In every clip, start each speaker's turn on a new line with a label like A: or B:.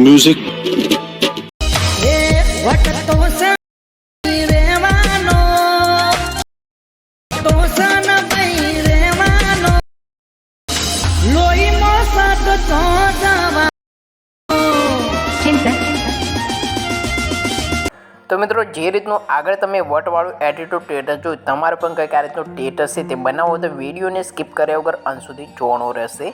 A: music.
B: તો મિત્રો જે રીતનું આગળ તમે વટવાળું એટીટ્યુડ સ્ટેટસ જોયું, તમારે પણ કંઈક આ રીતનું સ્ટેટસ છે તે બનાવો તો વિડીયોને સ્કીપ કર્યા વગર અંત સુધી જોવાનું રહેશે.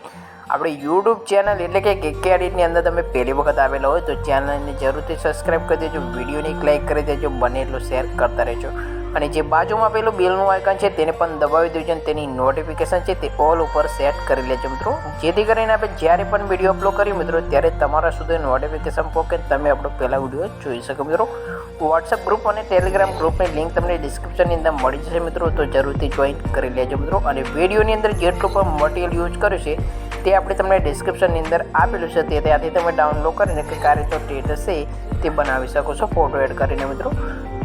B: આપણે યુટ્યુબ ચેનલ એટલે કે કેકે એડિટની અંદર તમે પહેલી વખત આવેલા હોય તો ચેનલને જરૂરથી સબસ્ક્રાઈબ કરી દેજો, વિડીયોને એક લાઈક કરી દેજો, બને એટલું શેર કરતા રહેજો. અને જે બાજુમાં પેલું બેલનું આઇકન છે તેને પણ દબાવી દેજો અને તેની નોટિફિકેશન છે તે ઓલ ઉપર સેટ કરી લેજો મિત્રો, જેથી કરીને આપણે જ્યારે પણ વિડીયો અપલોડ કરીએ મિત્રો ત્યારે તમારા સુધી નોટિફિકેશન પહોંચે તમે આપણો પહેલા વિડીયો જોઈ શકો મિત્રો. વોટ્સઅપ ગ્રુપ અને ટેલિગ્રામ ગ્રુપની લિંક તમને ડિસ્ક્રિપ્શનની અંદર મળી જશે મિત્રો, તો જરૂરથી જોઈન કરી લેજો મિત્રો. અને વિડીયોની અંદર જેટલું પણ મટીરિયલ યુઝ કર્યું છે તે આપણે તમને ડિસ્ક્રિપ્શનની અંદર આપેલું છે, તે ત્યાંથી તમે ડાઉનલોડ કરીને કે આ રીતનો સ્ટેટસ છે તે બનાવી શકો છો ફોટો એડ કરીને મિત્રો.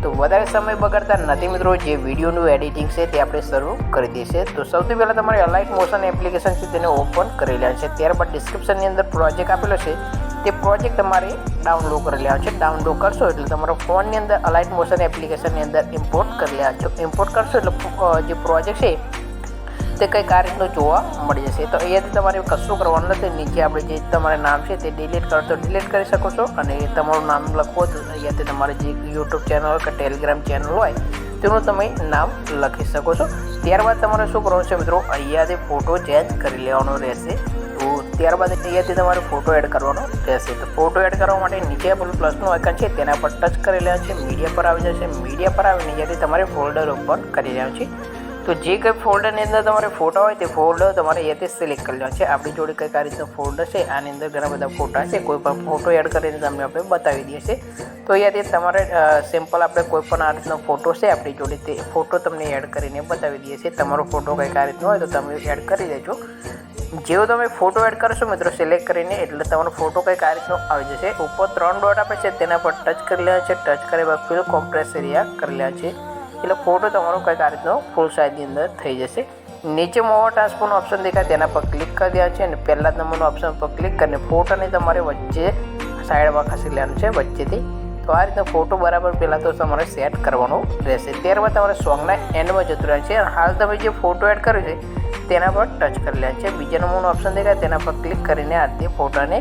B: તો વધારે સમય બગાડતા નથી મિત્રો, જે વિડીયોનું એડિટિંગ છે તે આપણે શરૂ કરી દઈશું. તો સૌથી પહેલાં તમારે અલાઇટ મોશન એપ્લિકેશન છે તેને ઓપન કરી લેવાનું છે. ત્યારબાદ ડિસ્ક્રિપ્શનની અંદર પ્રોજેક્ટ આપેલો છે તે પ્રોજેક્ટ તમારે ડાઉનલોડ કરી લેવાનો છે. ડાઉનલોડ કરશો એટલે તમારા ફોનની અંદર અલાઇટ મોશન એપ્લિકેશનની અંદર ઇમ્પોર્ટ કરી લેવાનો છો. ઇમ્પોર્ટ કરશો એટલે જે પ્રોજેક્ટ છે તે કંઈક આ રીતનું જોવા મળી જશે. તો અહીંયાથી તમારે કશું કરવાનું નથી, નીચે આપણે જે તમારું નામ છે તે ડિલીટ કરો તો ડિલીટ કરી શકો છો, અને તમારું નામ લખવો તો અહીંયાથી તમારે જે યુટ્યુબ ચેનલ હોય કે ટેલિગ્રામ ચેનલ હોય તેનું તમે નામ લખી શકો છો. ત્યારબાદ તમારે શું કરવાનું છે મિત્રો, અહીંયાથી ફોટો ચેન્જ કરી લેવાનો રહેશે. તો ત્યારબાદ અહીંયાથી તમારે ફોટો એડ કરવાનો રહેશે. તો ફોટો એડ કરવા માટે નીચે પેલું પ્લસનું આઇકન છે તેના પર ટચ કરી લેવાનું છે, મીડિયા પર આવી જશે. મીડિયા પર આવીને અહીંયાથી તમારે ફોલ્ડર ઓપન કરી લેવાનું છે. તો જે કંઈ ફોલ્ડરની અંદર તમારે ફોટા હોય તે ફોલ્ડર તમારે અહીંયાથી સિલેક્ટ કરી લેવાનું છે. આપણી જોડે કંઈક આ રીતનો ફોલ્ડર છે, આની અંદર ઘણા બધા ફોટા છે, કોઈ પણ ફોટો એડ કરીને તમને આપણે બતાવી દઈએ છીએ. તો અહીંયાથી તમારે સિમ્પલ આપણે કોઈ પણ આ રીતનો ફોટો છે આપણી જોડે તે ફોટો તમને એડ કરીને બતાવી દઈએ છીએ. તમારો ફોટો કંઈક આ રીતનો હોય તો તમે એડ કરી દેજો. જેવો તમે ફોટો એડ કરશો મિત્રો સિલેક્ટ કરીને એટલે તમારો ફોટો કંઈક આ રીતનો આવી જશે. ઉપર 3 ડોટ આપે છે તેના પર ટચ કરી લેવા છે. ટચ કર્યા બાદ ફિલ કોમ્પ્રેસ એરિયા કરી લેવા છે એટલે ફોટો તમારો કંઈક આ રીતનો ફૂલ સાઇઝની અંદર થઈ જશે. નીચે મોવા ટ્રાન્સફરનો ઓપ્શન દેખાય તેના પર ક્લિક કરી દેવા છે અને પહેલા નંબરનો ઓપ્શન પર ક્લિક કરીને ફોટોને તમારે વચ્ચે સાઈડમાં ખસી લેવાનું છે વચ્ચેથી. તો આ રીતનો ફોટો બરાબર પહેલાં તો તમારે સેટ કરવાનો રહેશે. ત્યારબાદ તમારે સોંગના એન્ડમાં જતું રહે છે. હાલ તમે જે ફોટો એડ કર્યો છે તેના પર ટચ કરી લેવાનું છે. બીજા નંબરનો ઓપ્શન દેખાય તેના પર ક્લિક કરીને આ રીતે ફોટાને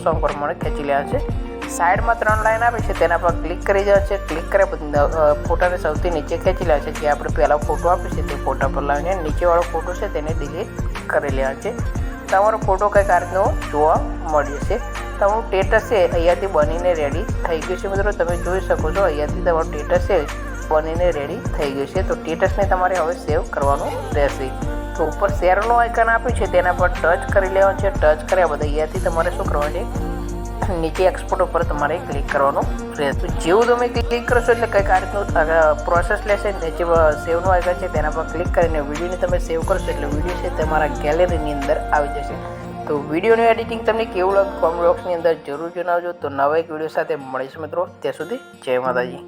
B: સોંગ પ્રમાણે ખેંચી લેવાનું છે. સાઈડમાં 3 લાઈન આપી છે તેના પર ક્લિક કરી જાય છે. ક્લિક કર્યા પછી ફોટાને સૌથી નીચે ખેંચી લેવા છે. જે આપણે પહેલાં ફોટો આપ્યો છે તે ફોટા પર લાવીને નીચેવાળો ફોટો છે તેને ડિલીટ કરી લેવા છે. તમારો ફોટો કંઈક આ રીતનો જોવા મળી જશે. તમારું સ્ટેટસ છે અહીંયાથી બનીને રેડી થઈ ગયું છે મિત્રો, તમે જોઈ શકો છો અહીંયાથી તમારું સ્ટેટસ છે બનીને રેડી થઈ ગયું છે. તો સ્ટેટસને તમારે હવે સેવ કરવાનું રહેશે. તો ઉપર શેરનું આઇકન આપ્યું છે તેના પર ટચ કરી લેવાનું છે. ટચ કર્યા બાદ અહીંયાથી તમારે શું કરવાનું છે, નીચે એક્સપોર્ટ ઉપર તમારે ક્લિક કરવાનું રહેશે. જેવું તમે ક્લિક કરશો એટલે કંઈક આ રીતનું પ્રોસેસ લેશે. નીચે સેવનું આઇકન છે તેના પર ક્લિક કરીને વિડીયોને તમે સેવ કરશો એટલે વિડીયો છે તમારા ગેલેરીની અંદર આવી જશે. તો વિડીયોનું એડિટિંગ તમને કેવું લાગે કોમેન્ટ બોક્સની અંદર જરૂર જણાવજો. તો નવા એક વિડીયો સાથે મળીશું મિત્રો, ત્યાં સુધી જય માતાજી.